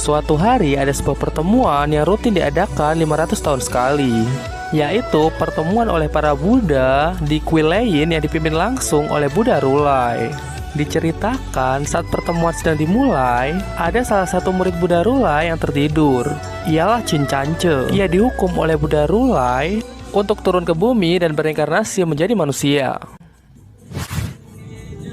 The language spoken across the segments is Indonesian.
Suatu hari ada sebuah pertemuan yang rutin diadakan 500 tahun sekali, yaitu pertemuan oleh para Buddha di kuil lain yang dipimpin langsung oleh Buddha Rulai. Diceritakan saat pertemuan sedang dimulai, ada salah satu murid Buddha Rulai yang tertidur. Ialah Chin Chance. Ia dihukum oleh Buddha Rulai untuk turun ke bumi dan berinkarnasi menjadi manusia.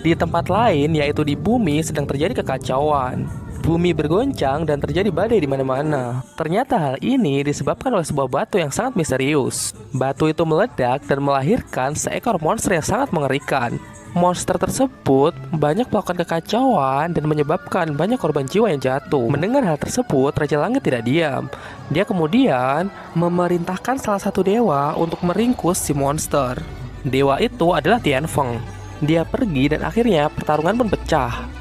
Di tempat lain, yaitu di bumi, sedang terjadi kekacauan. Bumi bergoncang dan terjadi badai di mana-mana. Ternyata hal ini disebabkan oleh sebuah batu yang sangat misterius. Batu itu meledak dan melahirkan seekor monster yang sangat mengerikan. Monster tersebut banyak melakukan kekacauan dan menyebabkan banyak korban jiwa yang jatuh. Mendengar hal tersebut, Raja Langit tidak diam. Dia kemudian memerintahkan salah satu dewa untuk meringkus si monster. Dewa itu adalah Tianfeng. Dia pergi dan akhirnya pertarungan pun pecah.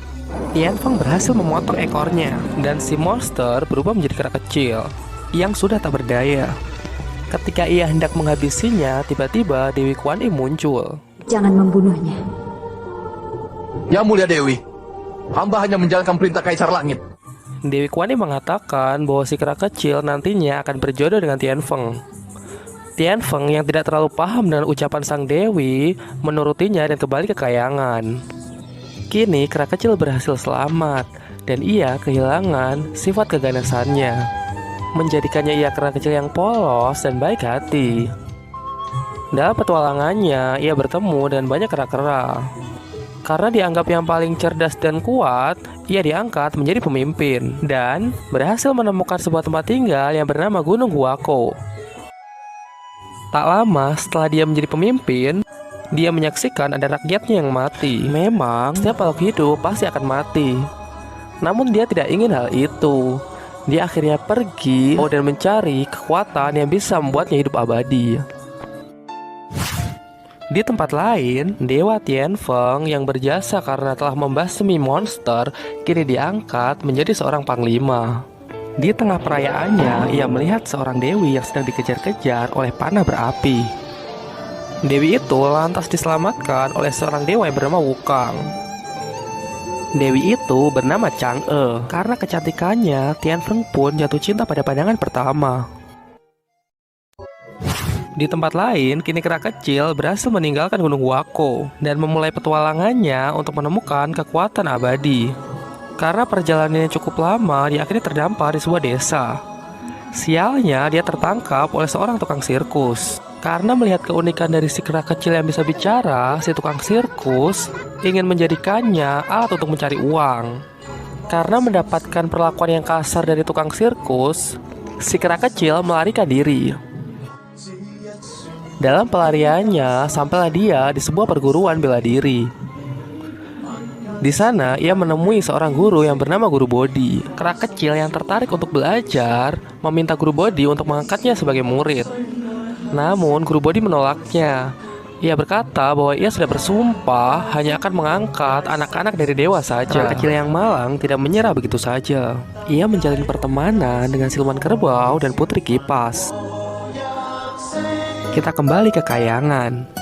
Tianfeng berhasil memotong ekornya dan si monster berubah menjadi kera kecil yang sudah tak berdaya. Ketika ia hendak menghabisinya, tiba-tiba Dewi Kuan Im muncul. Jangan membunuhnya. Yang Mulia Dewi, hamba hanya menjalankan perintah Kaisar Langit. Dewi Kuan Im mengatakan bahwa si kera kecil nantinya akan berjodoh dengan Tianfeng. Tianfeng yang tidak terlalu paham dengan ucapan sang dewi menurutinya dan kembali ke kayangan. Kini kera kecil berhasil selamat dan ia kehilangan sifat keganasannya, menjadikannya ia kera kecil yang polos dan baik hati. Dalam petualangannya, ia bertemu dengan banyak kera-kera. Karena dianggap yang paling cerdas dan kuat, ia diangkat menjadi pemimpin dan berhasil menemukan sebuah tempat tinggal yang bernama Gunung Huako. Tak lama setelah dia menjadi pemimpin, dia menyaksikan ada rakyatnya yang mati. Memang setiap makhluk hidup pasti akan mati, namun dia tidak ingin hal itu. Dia akhirnya pergi dan mencari kekuatan yang bisa membuatnya hidup abadi. Di tempat lain, Dewa Tianfeng yang berjasa karena telah membasmi monster kini diangkat menjadi seorang panglima. Di tengah perayaannya, ia melihat seorang dewi yang sedang dikejar-kejar oleh panah berapi. Dewi itu lantas diselamatkan oleh seorang dewa yang bernama Wukang. Dewi itu bernama Chang'e. Karena kecantikannya, Tianfeng pun jatuh cinta pada pandangan pertama. Di tempat lain, kini kera kecil berhasil meninggalkan Gunung Huako dan memulai petualangannya untuk menemukan kekuatan abadi. Karena perjalanannya cukup lama, dia akhirnya terdampar di sebuah desa. Sialnya, dia tertangkap oleh seorang tukang sirkus. Karena melihat keunikan dari si kera kecil yang bisa bicara, si tukang sirkus ingin menjadikannya alat untuk mencari uang. Karena mendapatkan perlakuan yang kasar dari tukang sirkus, si kera kecil melarikan diri. Dalam pelariannya, sampailah dia di sebuah perguruan bela diri. Di sana, ia menemui seorang guru yang bernama Guru Bodhi. Kera kecil yang tertarik untuk belajar meminta Guru Bodhi untuk mengangkatnya sebagai murid. Namun, Guru Bodhi menolaknya. Ia berkata bahwa ia sudah bersumpah hanya akan mengangkat anak-anak dari dewa saja. Kera kecil yang malang tidak menyerah begitu saja. Ia menjalin pertemanan dengan siluman kerbau dan putri kipas. Kita kembali ke kayangan.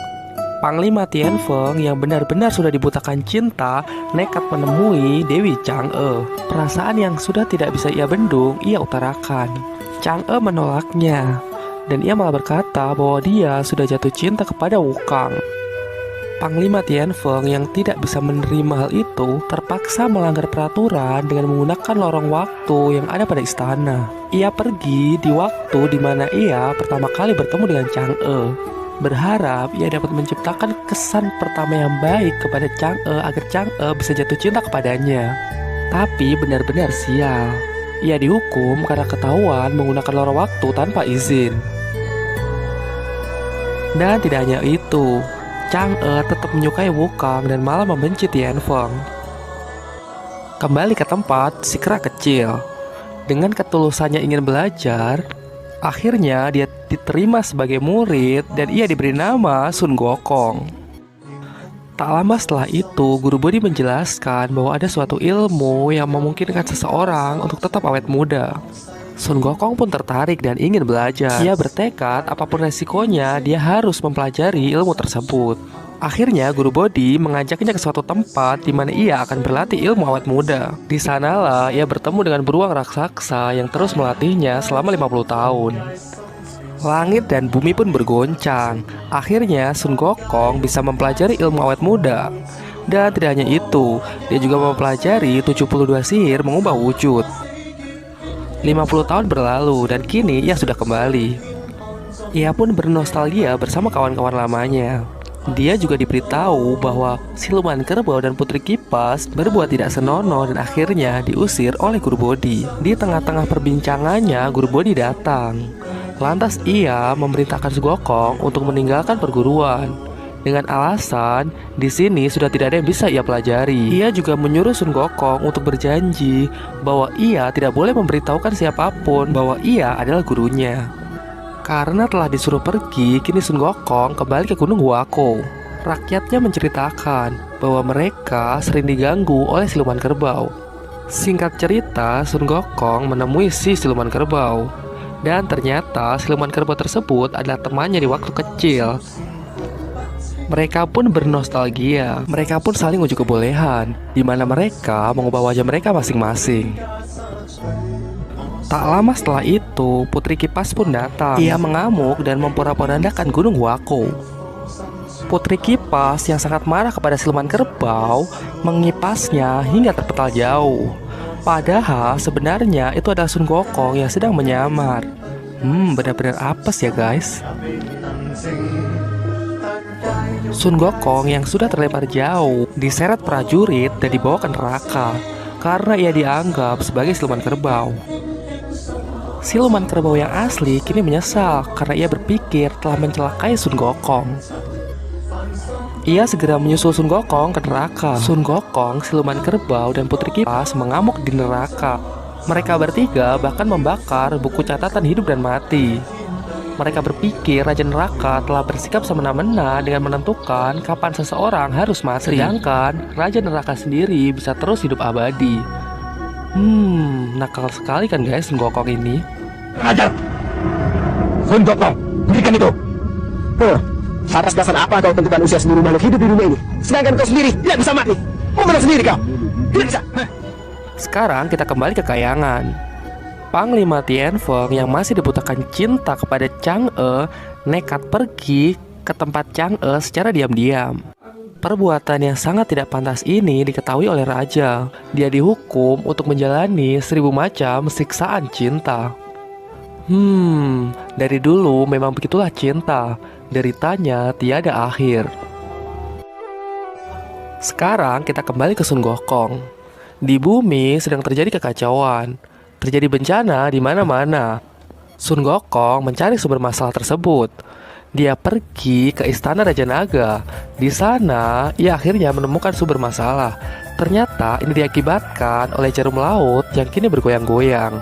Panglima Tianfeng yang benar-benar sudah dibutakan cinta nekat menemui Dewi Chang'e. Perasaan yang sudah tidak bisa ia bendung, ia utarakan. Chang'e menolaknya, dan ia malah berkata bahwa dia sudah jatuh cinta kepada Wukang. Panglima Tianfeng yang tidak bisa menerima hal itu terpaksa melanggar peraturan dengan menggunakan lorong waktu yang ada pada istana. Ia pergi di waktu di mana ia pertama kali bertemu dengan Chang'e, berharap ia dapat menciptakan kesan pertama yang baik kepada Chang'e agar Chang'e bisa jatuh cinta kepadanya. Tapi benar-benar sial. Ia dihukum karena ketahuan menggunakan lorong waktu tanpa izin. Dan tidak hanya itu, Chang'e tetap menyukai Wukang dan malah membenci Tianfeng. Kembali ke tempat si kera kecil. Dengan ketulusannya ingin belajar, akhirnya dia diterima sebagai murid dan ia diberi nama Sun Gokong. Tak lama setelah itu, Guru Bodhi menjelaskan bahwa ada suatu ilmu yang memungkinkan seseorang untuk tetap awet muda. Sun Gokong pun tertarik dan ingin belajar. Ia bertekad apapun resikonya, dia harus mempelajari ilmu tersebut. Akhirnya guru Bodhi mengajaknya ke suatu tempat di mana ia akan berlatih ilmu awet muda. Di sanalah ia bertemu dengan beruang raksasa yang terus melatihnya selama 50 tahun. Langit dan bumi pun bergoncang. Akhirnya Sun Gokong bisa mempelajari ilmu awet muda. Dan tidak hanya itu, dia juga mempelajari 72 sihir mengubah wujud. 50 tahun berlalu dan kini ia sudah kembali. Ia pun bernostalgia bersama kawan-kawan lamanya. Dia juga diberitahu bahwa siluman kerbau dan putri kipas berbuat tidak senonoh dan akhirnya diusir oleh guru Bodhi. Di tengah-tengah perbincangannya, guru Bodhi datang. Lantas ia memerintahkan Sun Gokong untuk meninggalkan perguruan dengan alasan di sini sudah tidak ada yang bisa ia pelajari. Ia juga menyuruh Sun Gokong untuk berjanji bahwa ia tidak boleh memberitahukan siapapun bahwa ia adalah gurunya. Karena telah disuruh pergi, kini Sun Gokong kembali ke Gunung Huako. Rakyatnya menceritakan bahwa mereka sering diganggu oleh siluman kerbau. Singkat cerita, Sun Gokong menemui si siluman kerbau. Dan ternyata siluman kerbau tersebut adalah temannya di waktu kecil. Mereka pun bernostalgia. Mereka pun saling ujuk kebolehan, di mana mereka mengubah wajah mereka masing-masing. Tak lama setelah itu, Putri Kipas pun datang. Ia mengamuk dan memporak-porandakan Gunung Huako. Putri Kipas yang sangat marah kepada siluman kerbau mengipasnya hingga terpental jauh. Padahal sebenarnya itu adalah Sun Gokong yang sedang menyamar. Benar-benar apes ya guys. Sun Gokong yang sudah terlempar jauh diseret prajurit dan dibawa ke neraka karena ia dianggap sebagai siluman kerbau. Siluman kerbau yang asli kini menyesal karena ia berpikir telah mencelakai Sun Gokong. Ia segera menyusul Sun Gokong ke neraka. Sun Gokong, siluman kerbau, dan Putri Kipas mengamuk di neraka. Mereka bertiga bahkan membakar buku catatan hidup dan mati. Mereka berpikir Raja Neraka telah bersikap semena-mena dengan menentukan kapan seseorang harus mati. Sedangkan Raja Neraka sendiri bisa terus hidup abadi. Nakal sekali kan guys Sun Gokong ini. Ajar! Sun Gokong, berikan itu! Atas dasar apa kau tentukan usia seluruh makhluk hidup di dunia ini? Sedangkan kau sendiri tidak bisa mati. Mau menang sendiri kau? Tidak bisa. Sekarang kita kembali ke kayangan. Panglima Tianfeng yang masih dibutakan cinta kepada Chang'e nekat pergi ke tempat Chang'e secara diam-diam. Perbuatan yang sangat tidak pantas ini diketahui oleh raja. Dia dihukum untuk menjalani 1000 macam siksaan cinta. Dari dulu memang begitulah cinta. Deritanya tiada akhir. Sekarang kita kembali ke Sun Gokong. Di bumi sedang terjadi kekacauan. Terjadi bencana di mana-mana. Sun Gokong mencari sumber masalah tersebut. Dia pergi ke istana Raja Naga. Di sana, ia akhirnya menemukan sumber masalah. Ternyata ini diakibatkan oleh jarum laut yang kini bergoyang-goyang.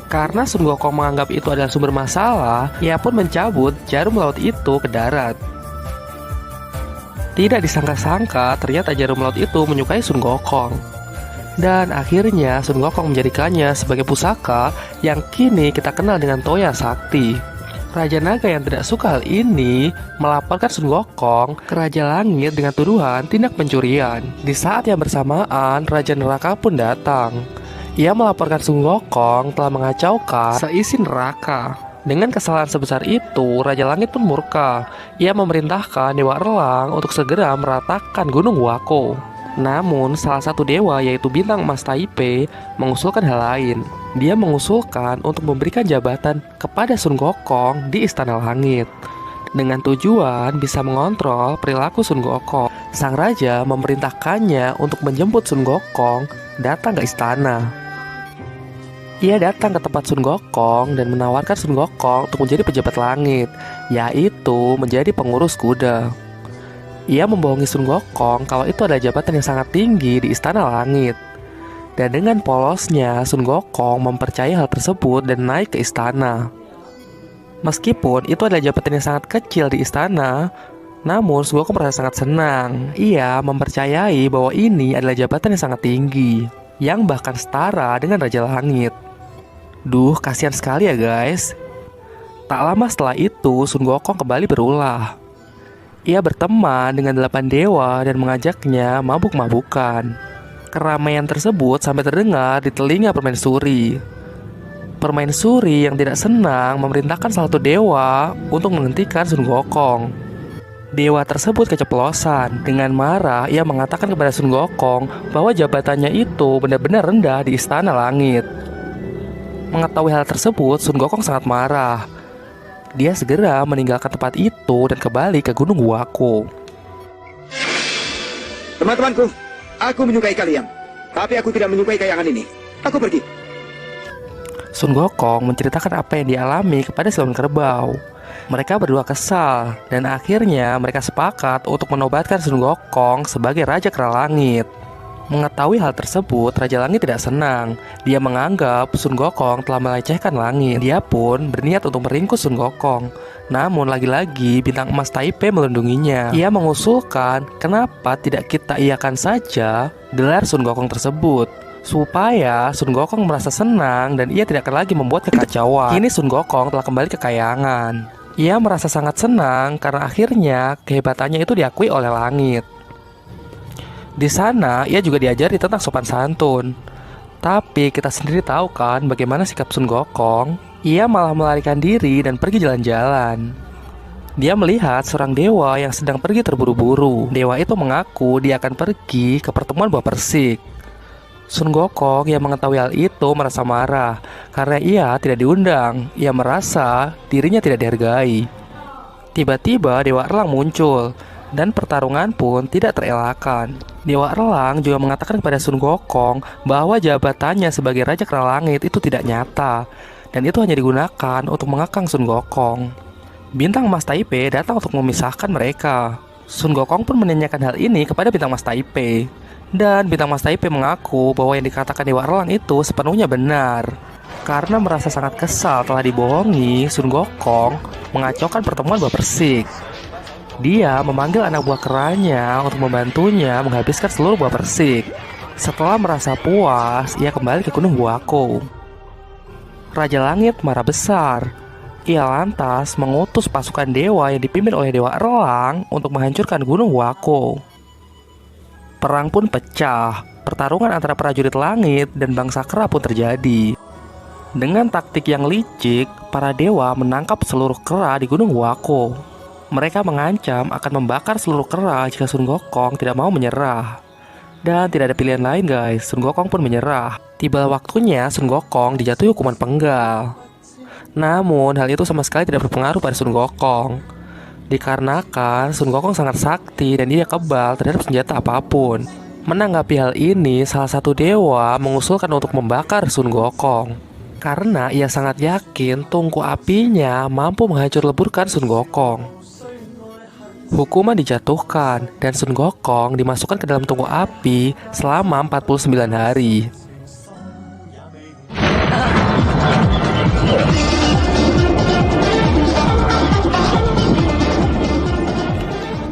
Karena Sun Gokong menganggap itu adalah sumber masalah, ia pun mencabut jarum laut itu ke darat. Tidak disangka-sangka, ternyata jarum laut itu menyukai Sun Gokong. Dan akhirnya Sun Gokong menjadikannya sebagai pusaka yang kini kita kenal dengan Toya Sakti. Raja Naga yang tidak suka hal ini melaporkan Sun Gokong ke Raja Langit dengan tuduhan tindak pencurian. Di saat yang bersamaan, Raja Neraka pun datang. Ia melaporkan Sun Gokong telah mengacaukan seisi neraka. Dengan kesalahan sebesar itu, Raja Langit pun murka. Ia memerintahkan Dewa Erlang untuk segera meratakan Gunung Huako. Namun, salah satu dewa yaitu Bintang Emas Taipei mengusulkan hal lain. Dia mengusulkan untuk memberikan jabatan kepada Sun Gokong di Istana Langit. Dengan tujuan bisa mengontrol perilaku Sun Gokong. Sang raja memerintahkannya untuk menjemput Sun Gokong datang ke istana. Ia datang ke tempat Sun Gokong dan menawarkan Sun Gokong untuk menjadi pejabat langit, yaitu menjadi pengurus kuda. Ia membohongi Sun Gokong kalau itu adalah jabatan yang sangat tinggi di Istana Langit. Dan dengan polosnya, Sun Gokong mempercayai hal tersebut dan naik ke istana. Meskipun itu adalah jabatan yang sangat kecil di istana, namun Sun Gokong merasa sangat senang. Ia mempercayai bahwa ini adalah jabatan yang sangat tinggi, yang bahkan setara dengan Raja Langit. Duh, kasihan sekali ya guys. Tak lama setelah itu, Sun Gokong kembali berulah. Ia berteman dengan 8 dewa dan mengajaknya mabuk-mabukan. Keramaian tersebut sampai terdengar di telinga permaisuri. Permaisuri yang tidak senang memerintahkan salah satu dewa untuk menghentikan Sun Gokong. Dewa tersebut keceplosan. Dengan marah, ia mengatakan kepada Sun Gokong bahwa jabatannya itu benar-benar rendah di istana langit. Mengetahui hal tersebut, Sun Gokong sangat marah. Dia segera meninggalkan tempat itu dan kembali ke Gunung Wako. Teman-temanku, aku menyukai kalian. Tapi aku tidak menyukai kayangan ini. Aku pergi. Sun Gokong menceritakan apa yang dialami kepada Siluman Kerbau. Mereka berdua kesal dan akhirnya mereka sepakat untuk menobatkan Sun Gokong sebagai Raja Kera Langit. Mengetahui hal tersebut, Raja Langit tidak senang. Dia menganggap Sun Gokong telah melecehkan langit. Dia pun berniat untuk meringkus Sun Gokong. Namun lagi-lagi bintang emas Taipei melindunginya. Ia mengusulkan kenapa tidak kita iakan saja gelar Sun Gokong tersebut, supaya Sun Gokong merasa senang dan ia tidak akan lagi membuat kekacauan. Kini Sun Gokong telah kembali ke kayangan. Ia merasa sangat senang karena akhirnya kehebatannya itu diakui oleh langit. Di sana ia juga diajari tentang sopan santun. Tapi kita sendiri tahu kan bagaimana sikap Sun Gokong. Ia malah melarikan diri dan pergi jalan-jalan. Dia melihat seorang dewa yang sedang pergi terburu-buru. Dewa itu mengaku dia akan pergi ke pertemuan buah persik. Sun Gokong yang mengetahui hal itu merasa marah karena ia tidak diundang. Ia merasa dirinya tidak dihargai. Tiba-tiba Dewa Erlang muncul dan pertarungan pun tidak terelakkan. Dewa Erlang juga mengatakan kepada Sun Gokong bahwa jabatannya sebagai Raja Kera Langit itu tidak nyata dan itu hanya digunakan untuk mengekang Sun Gokong. Bintang Emas Taipei datang untuk memisahkan mereka. Sun Gokong pun menanyakan hal ini kepada Bintang Emas Taipei. Dan Bintang Emas Taipei mengaku bahwa yang dikatakan Dewa Erlang itu sepenuhnya benar. Karena merasa sangat kesal telah dibohongi, Sun Gokong mengacaukan pertemuan buah persik. Dia memanggil anak buah keranya untuk membantunya menghabiskan seluruh buah persik. Setelah merasa puas, ia kembali ke Gunung Wako. Raja Langit marah besar. Ia lantas mengutus pasukan dewa yang dipimpin oleh Dewa Erlang untuk menghancurkan Gunung Wako. Perang pun pecah. Pertarungan antara prajurit langit dan bangsa kera pun terjadi. Dengan taktik yang licik, para dewa menangkap seluruh kera di Gunung Wako. Mereka mengancam akan membakar seluruh kera jika Sun Gokong tidak mau menyerah. Dan tidak ada pilihan lain guys, Sun Gokong pun menyerah. Tiba waktunya Sun Gokong dijatuhi hukuman penggal. Namun hal itu sama sekali tidak berpengaruh pada Sun Gokong. Dikarenakan Sun Gokong sangat sakti dan dia kebal terhadap senjata apapun. Menanggapi hal ini, salah satu dewa mengusulkan untuk membakar Sun Gokong. Karena ia sangat yakin tungku apinya mampu menghancur leburkan Sun Gokong. Hukuman dijatuhkan dan Sun Gokong dimasukkan ke dalam tungku api selama 49 hari.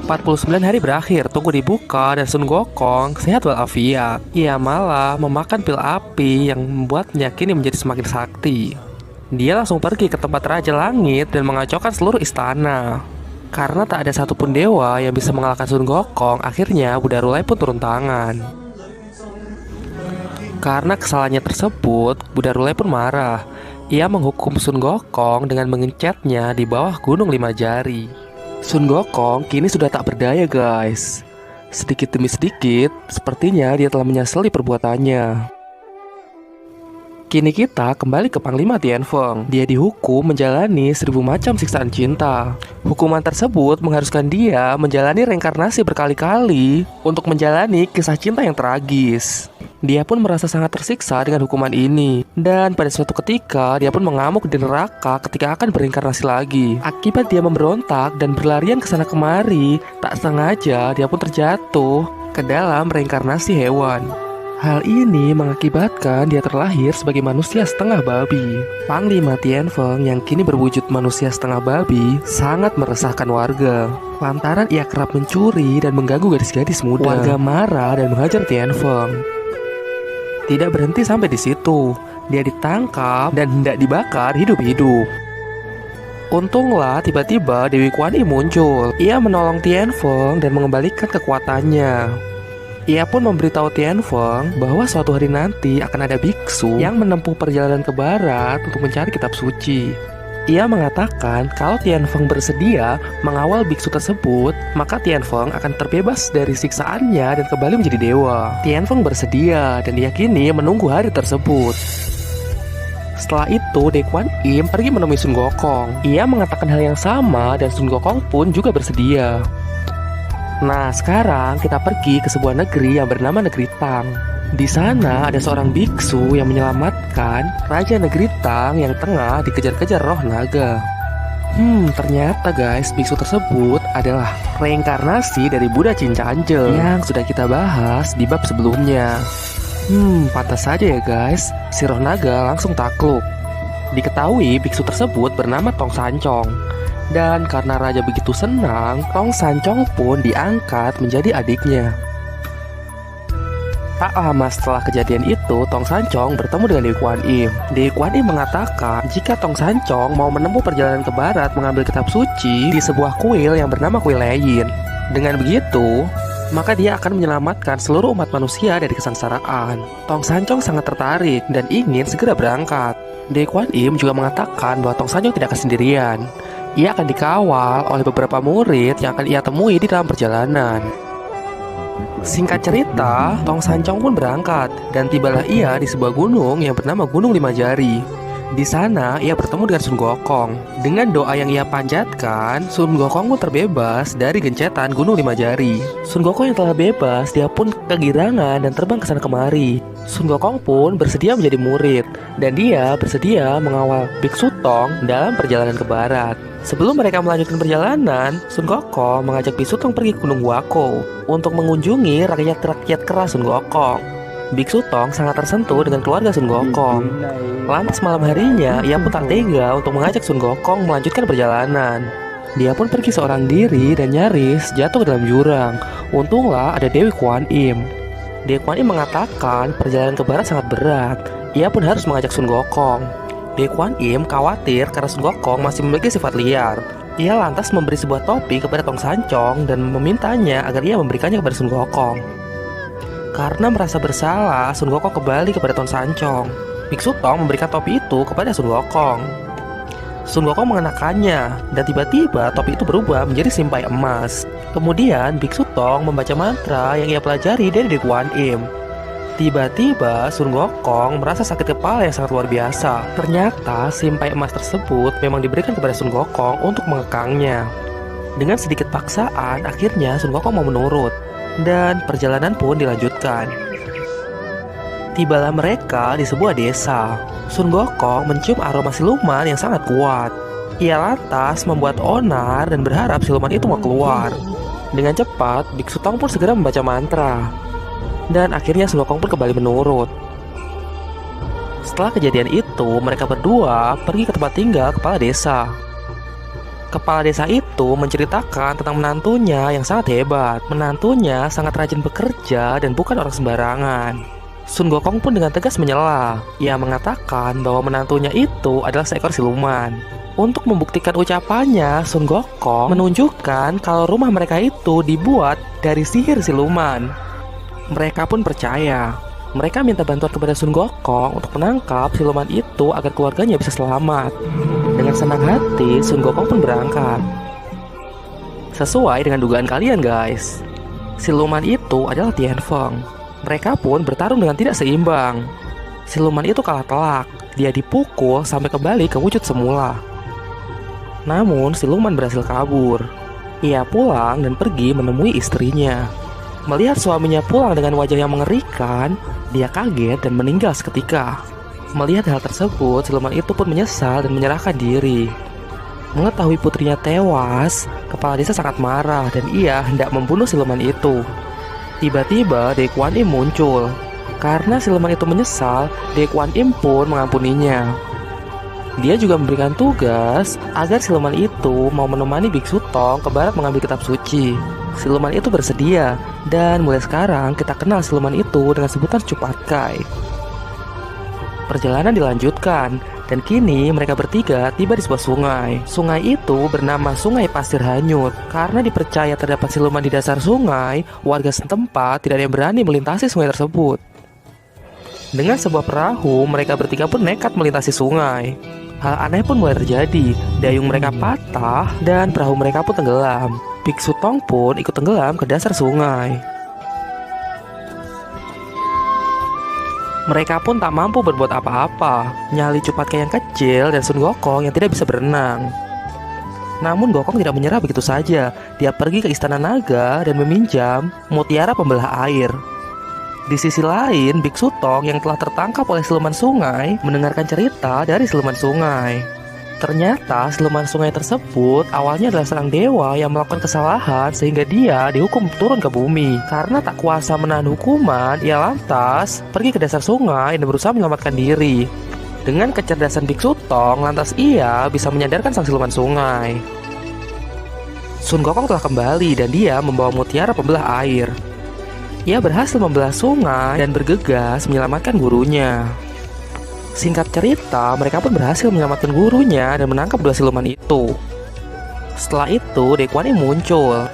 49 hari berakhir, tungku dibuka dan Sun Gokong sehat walafiat. Ia malah memakan pil api yang membuatnya kini menjadi semakin sakti. Dia langsung pergi ke tempat Raja Langit dan mengacaukan seluruh istana. Karena tak ada satupun dewa yang bisa mengalahkan Sun Gokong, akhirnya Buddha Rulai pun turun tangan. Karena kesalahannya tersebut, Buddha Rulai pun marah. Ia menghukum Sun Gokong dengan mengencetnya di bawah Gunung Lima Jari. Sun Gokong kini sudah tak berdaya guys. Sedikit demi sedikit, sepertinya dia telah menyesali perbuatannya. Kini kita kembali ke Panglima Tianfeng. Dia dihukum menjalani 1000 macam siksaan cinta. Hukuman tersebut mengharuskan dia menjalani reinkarnasi berkali-kali untuk menjalani kisah cinta yang tragis. Dia pun merasa sangat tersiksa dengan hukuman ini. Dan pada suatu ketika, dia pun mengamuk di neraka ketika akan berinkarnasi lagi. Akibat dia memberontak dan berlarian ke sana kemari, tak sengaja dia pun terjatuh ke dalam reinkarnasi hewan. Hal ini mengakibatkan dia terlahir sebagai manusia setengah babi. Panglima Tianfeng yang kini berwujud manusia setengah babi sangat meresahkan warga. Lantaran ia kerap mencuri dan mengganggu gadis-gadis muda. Warga marah dan menghajar Tianfeng. Tidak berhenti sampai di situ. Dia ditangkap dan hendak dibakar hidup-hidup. Untunglah tiba-tiba Dewi Kuan Im muncul. Ia menolong Tianfeng dan mengembalikan kekuatannya. Ia pun memberitahu Tianfeng bahwa suatu hari nanti akan ada biksu yang menempuh perjalanan ke barat untuk mencari kitab suci. Ia mengatakan kalau Tianfeng bersedia mengawal biksu tersebut, maka Tianfeng akan terbebas dari siksaannya dan kembali menjadi dewa. Tianfeng bersedia dan diyakini menunggu hari tersebut. Setelah itu, Dewi Kuan Im pergi menemui Sun Gokong. Ia mengatakan hal yang sama dan Sun Gokong pun juga bersedia. Nah, sekarang kita pergi ke sebuah negeri yang bernama Negeri Tang. Di sana ada seorang biksu yang menyelamatkan Raja Negeri Tang yang tengah dikejar-kejar roh naga. Ternyata guys, biksu tersebut adalah reinkarnasi dari Buddha Cincanjel yang sudah kita bahas di bab sebelumnya. Pantas saja ya guys, si roh naga langsung takluk. Diketahui biksu tersebut bernama Tong Sancong. Dan karena raja begitu senang, Tong Sancong pun diangkat menjadi adiknya. Tak lama setelah kejadian itu, Tong Sancong bertemu dengan Dewi Kuan Im. Dewi Kuan Im mengatakan jika Tong Sancong mau menempuh perjalanan ke barat mengambil kitab suci di sebuah kuil yang bernama Kuil Leyin. Dengan begitu, maka dia akan menyelamatkan seluruh umat manusia dari kesengsaraan. Tong Sancong sangat tertarik dan ingin segera berangkat. Dewi Kuan Im juga mengatakan bahwa Tong Sancong tidak akan sendirian. Ia akan dikawal oleh beberapa murid yang akan ia temui di dalam perjalanan. Singkat cerita, Tong Sancong pun berangkat dan tibalah ia di sebuah gunung yang bernama Gunung Lima Jari. Di sana ia bertemu dengan Sun Gokong. Dengan doa yang ia panjatkan, Sun Gokong pun terbebas dari gencetan Gunung Lima Jari. Sun Gokong yang telah bebas, dia pun kegirangan dan terbang ke sana kemari. Sun Gokong pun bersedia menjadi murid dan dia bersedia mengawal Biksu Tong dalam perjalanan ke barat. Sebelum mereka melanjutkan perjalanan, Sun Gokong mengajak Biksu Tong pergi ke Gunung Wako untuk mengunjungi rakyat-rakyat keras Sun Gokong. Biksu Tong sangat tersentuh dengan keluarga Sun Gokong. Lantas malam harinya, ia pun tak tega untuk mengajak Sun Gokong melanjutkan perjalanan. Dia pun pergi seorang diri dan nyaris jatuh ke dalam jurang. Untunglah ada Dewi Kuan Im. Dewi Kuan Im mengatakan perjalanan ke barat sangat berat. Ia pun harus mengajak Sun Gokong. Dewi Kuan Im khawatir karena Sun Gokong masih memiliki sifat liar. Ia lantas memberi sebuah topi kepada Tong Sancong dan memintanya agar ia memberikannya kepada Sun Gokong. Karena merasa bersalah, Sun Gokong kembali kepada Tong Sancong. Biksu Tong memberikan topi itu kepada Sun Gokong. Sun Gokong mengenakannya dan tiba-tiba topi itu berubah menjadi simpai emas. Kemudian Biksu Tong membaca mantra yang ia pelajari dari Dewi Kuan Im. Tiba-tiba Sun Gokong merasa sakit kepala yang sangat luar biasa. Ternyata simpai emas tersebut memang diberikan kepada Sun Gokong untuk mengekangnya. Dengan sedikit paksaan, akhirnya Sun Gokong mau menurut. Dan perjalanan pun dilanjutkan. Tibalah mereka di sebuah desa. Sun Gokong mencium aroma siluman yang sangat kuat. Ia lantas membuat onar dan berharap siluman itu mau keluar. Dengan cepat, Biksu Tong pun segera membaca mantra. Dan akhirnya Sun Gokong pun kembali menurut. Setelah kejadian itu, mereka berdua pergi ke tempat tinggal kepala desa. Kepala desa itu menceritakan tentang menantunya yang sangat hebat. Menantunya sangat rajin bekerja dan bukan orang sembarangan. Sun Gokong pun dengan tegas menyela. Ia mengatakan bahwa menantunya itu adalah seekor siluman. Untuk membuktikan ucapannya, Sun Gokong menunjukkan kalau rumah mereka itu dibuat dari sihir siluman. Mereka pun percaya. Mereka minta bantuan kepada Sun Gokong untuk menangkap siluman itu agar keluarganya bisa selamat. Dengan senang hati, Sun Gokong pun berangkat. Sesuai dengan dugaan kalian guys, siluman itu adalah Tianfeng. Mereka pun bertarung dengan tidak seimbang. Siluman itu kalah telak. Dia dipukul sampai kembali ke wujud semula. Namun siluman berhasil kabur. Ia pulang dan pergi menemui istrinya. Melihat suaminya pulang dengan wajah yang mengerikan, dia kaget dan meninggal seketika. Melihat hal tersebut, siluman itu pun menyesal dan menyerahkan diri. Mengetahui putrinya tewas, kepala desa sangat marah dan ia hendak membunuh siluman itu. Tiba-tiba Dewi Kuan Im muncul. Karena siluman itu menyesal, Dewi Kuan Im pun mengampuninya. Dia juga memberikan tugas agar siluman itu mau menemani Biksu Tong ke barat mengambil kitab suci. Siluman itu bersedia, dan mulai sekarang kita kenal siluman itu dengan sebutan Cupatkai. Perjalanan dilanjutkan, Dan kini mereka bertiga tiba di sebuah sungai. Sungai itu bernama Sungai Pasir Hanyut. Karena dipercaya terdapat siluman di dasar sungai, warga setempat tidak ada yang berani melintasi sungai tersebut. Dengan sebuah perahu, mereka bertiga pun nekat melintasi sungai. Hal aneh pun mulai terjadi. Dayung mereka patah dan perahu mereka pun tenggelam. Biksu Tong pun ikut tenggelam ke dasar sungai. Mereka pun tak mampu berbuat apa-apa. Nyali Cupatka yang kecil dan Sun Gokong yang tidak bisa berenang. Namun Gokong tidak menyerah begitu saja. Dia pergi ke Istana Naga dan meminjam mutiara pembelah air. Di sisi lain, Biksu Tong yang telah tertangkap oleh siluman sungai mendengarkan cerita dari siluman sungai. Ternyata siluman sungai tersebut awalnya adalah seorang dewa yang melakukan kesalahan sehingga dia dihukum turun ke bumi. Karena tak kuasa menahan hukuman, ia lantas pergi ke dasar sungai dan berusaha menyelamatkan diri. Dengan kecerdasan Biksu Tong, lantas ia bisa menyadarkan sang siluman sungai. Sun Gokong telah kembali dan dia membawa mutiara pembelah air. Ia berhasil membelah sungai dan bergegas menyelamatkan gurunya. Singkat cerita, mereka pun berhasil menyelamatkan gurunya dan menangkap dua siluman itu. Setelah itu, Dekwani muncul.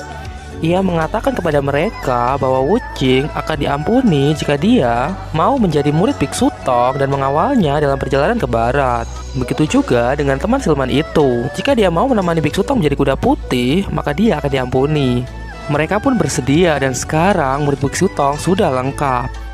Ia mengatakan kepada mereka bahwa Wuching akan diampuni jika dia mau menjadi murid Biksu Tong dan mengawalnya dalam perjalanan ke barat. Begitu juga dengan teman siluman itu. Jika dia mau menemani Biksu Tong menjadi kuda putih, maka dia akan diampuni. Mereka pun bersedia dan sekarang murid Biksu Tong sudah lengkap.